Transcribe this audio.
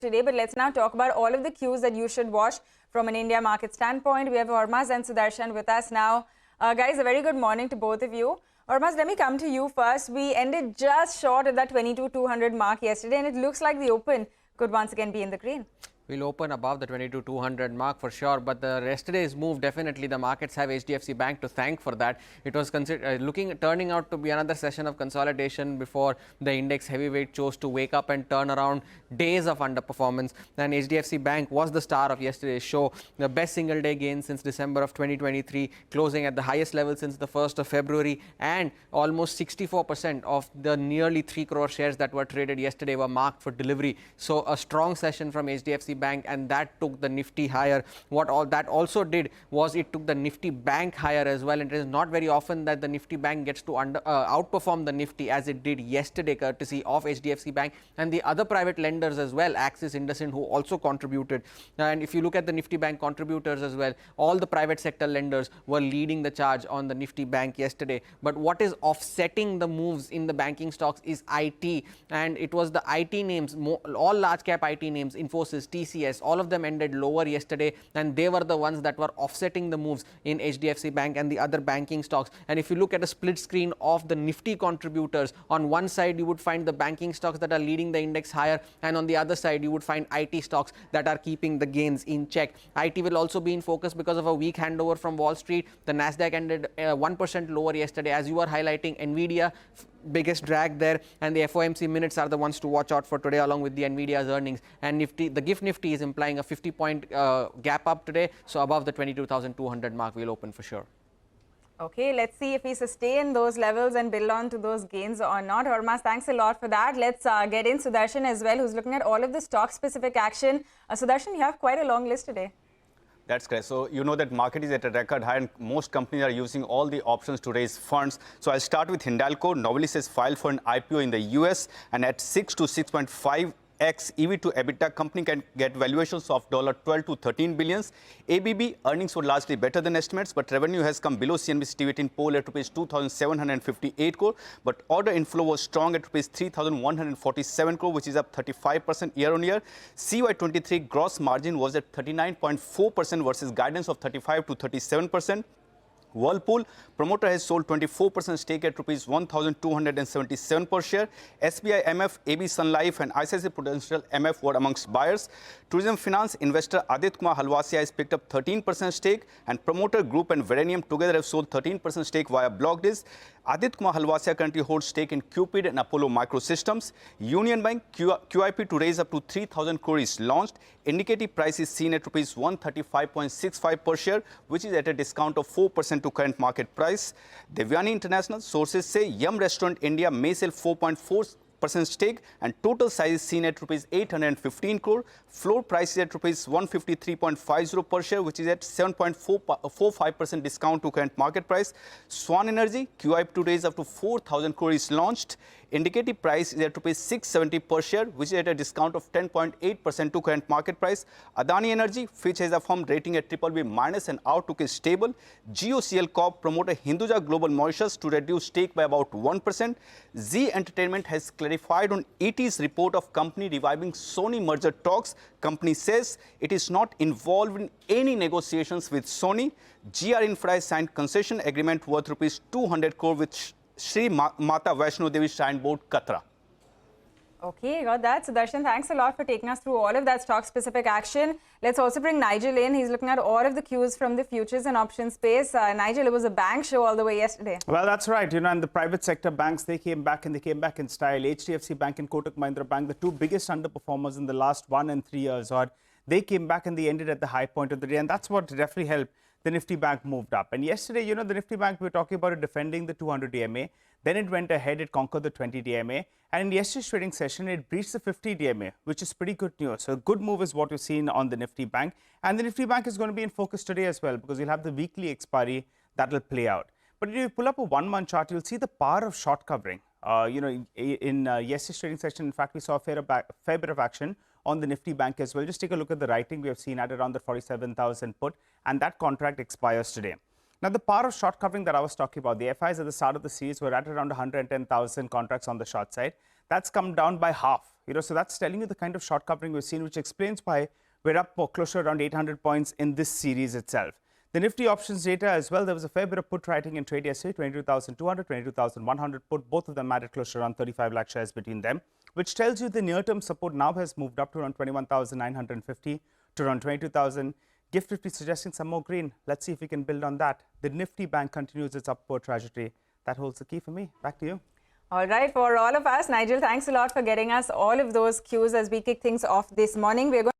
today, but let's now talk about all of the cues that you should watch from an India market standpoint. We have Hormaz and Sudarshan with us now. Guys, a very good morning to both of you. Hormaz, let me come to you first. We ended just short of that 22,200 mark yesterday, and it looks like the open could once again be in the green. We'll open above the 22,200 mark for sure, but yesterday's move, definitely the markets have HDFC Bank to thank for that. It was turning out to be another session of consolidation before the index heavyweight chose to wake up and turn around days of underperformance. And HDFC Bank was the star of yesterday's show. The best single day gain since December of 2023, closing at the highest level since the 1st of February, and almost 64% of the nearly 3 crore shares that were traded yesterday were marked for delivery. So a strong session from HDFC Bank, and that took the Nifty higher. What all that also did was it took the Nifty Bank higher as well. And it is not very often that the Nifty Bank gets to outperform the Nifty as it did yesterday, courtesy of HDFC Bank and the other private lenders as well, Axis, IndusInd, who also contributed. And if you look at the Nifty Bank contributors as well, all the private sector lenders were leading the charge on the Nifty Bank yesterday. But what is offsetting the moves in the banking stocks is IT, and it was the IT names, all large cap IT names, Infosys, TCS, all of them ended lower yesterday, and they were the ones that were offsetting the moves in HDFC Bank and the other banking stocks. And if you look at a split screen of the Nifty contributors, on one side you would find the banking stocks that are leading the index higher, and on the other side you would find IT stocks that are keeping the gains in check. IT will also be in focus because of a weak handover from Wall Street. The Nasdaq ended 1% lower yesterday, as you are highlighting. Nvidia, biggest drag there, and the FOMC minutes are the ones to watch out for today, along with the Nvidia's earnings. And Nifty, the GIFT Nifty is implying a 50-point gap up today, so above the 22,200 mark will open for sure. Okay, let's see if we sustain those levels and build on to those gains or not. Hormaz, thanks a lot for that. Let's get in Sudarshan as well, who's looking at all of the stock-specific action. Sudarshan, you have quite a long list today. That's correct. So you know that market is at a record high, and most companies are using all the options to raise funds. So I'll start with Hindalco. Novelis has filed for an IPO in the US, and at 6 to 6.5x EV to EBITDA, company can get valuations of $12 to 13 billions. ABB earnings were largely better than estimates, but revenue has come below CNBC TV18 poll at rupees 2,758 crore. But order inflow was strong at rupees 3,147 crore, which is up 35% year on year. CY23 gross margin was at 39.4% versus guidance of 35 to 37%. Whirlpool, promoter has sold 24% stake at rupees 1,277 per share. SBI MF, AB Sun Life and ICICI Prudential MF were amongst buyers. Tourism Finance investor Aditya Kumar Halwasia has picked up 13% stake, and promoter group and Verenium together have sold 13% stake via Blockdays. Aditya Kumar Halwasia currently holds stake in Cupid and Apollo Microsystems. Union Bank QIP to raise up to 3,000 crore is launched. Indicative price is seen at rupees 135.65 per share, which is at a discount of 4% to current market price. Devyani International sources say Yum Restaurant India may sell 4.4% stake, and total size is seen at rupees 815 crore. Floor price is at rupees 153.50 per share, which is at 7.45% discount to current market price. Swan Energy QIP to raise up to 4,000 crore is launched. Indicative price is at rupees 670 per share, which is at a discount of 10.8% to current market price. Adani Energy, Fitch has affirmed rating at BBB- and outlook is stable. GOCL Corp promoter Hinduja Global Mauritius to reduce stake by about 1%. Zee Entertainment has clarified on ET's report of company reviving Sony merger talks. Company says it is not involved in any negotiations with Sony. GR Infra has signed concession agreement worth rupees 200 crore with Sri Mata Vaishno Devi Shrine Board, Katra. Okay, got that. Sudarshan, thanks a lot for taking us through all of that stock-specific action. Let's also bring Nigel in. He's looking at all of the cues from the futures and options space. Nigel, it was a bank show all the way yesterday. Well, that's right. And the private sector banks, they came back, and they came back in style. HDFC Bank and Kotak Mahindra Bank, the two biggest underperformers in the last 1 and 3 years, they came back and they ended at the high point of the day. And that's what definitely helped the Nifty Bank moved up. And yesterday, the Nifty Bank, we were talking about it defending the 200 DMA. Then it went ahead, it conquered the 20 DMA. And in yesterday's trading session, it breached the 50 DMA, which is pretty good news. So a good move is what you've seen on the Nifty Bank. And the Nifty Bank is going to be in focus today as well, because you'll have the weekly expiry that will play out. But if you pull up a 1-month chart, you'll see the power of short covering. In yesterday's trading session, in fact, we saw a fair bit of action on the Nifty Bank as well. Just take a look at the writing we have seen at around the 47,000 put, and that contract expires today. Now, the power of short covering that I was talking about, the FIs at the start of the series were at around 110,000 contracts on the short side. That's come down by half. So that's telling you the kind of short covering we've seen, which explains why we're up closer around 800 points in this series itself. The Nifty options data as well, there was a fair bit of put writing in trade yesterday, 22,200, 22,100 put. Both of them added closer around 35 lakh shares between them, which tells you the near-term support now has moved up to around 21,950 to around 22,000. Gift Nifty suggesting some more green. Let's see if we can build on that. The Nifty Bank continues its upward trajectory. That holds the key for me. Back to you. All right, for all of us, Nigel, thanks a lot for getting us all of those cues as we kick things off this morning. We're going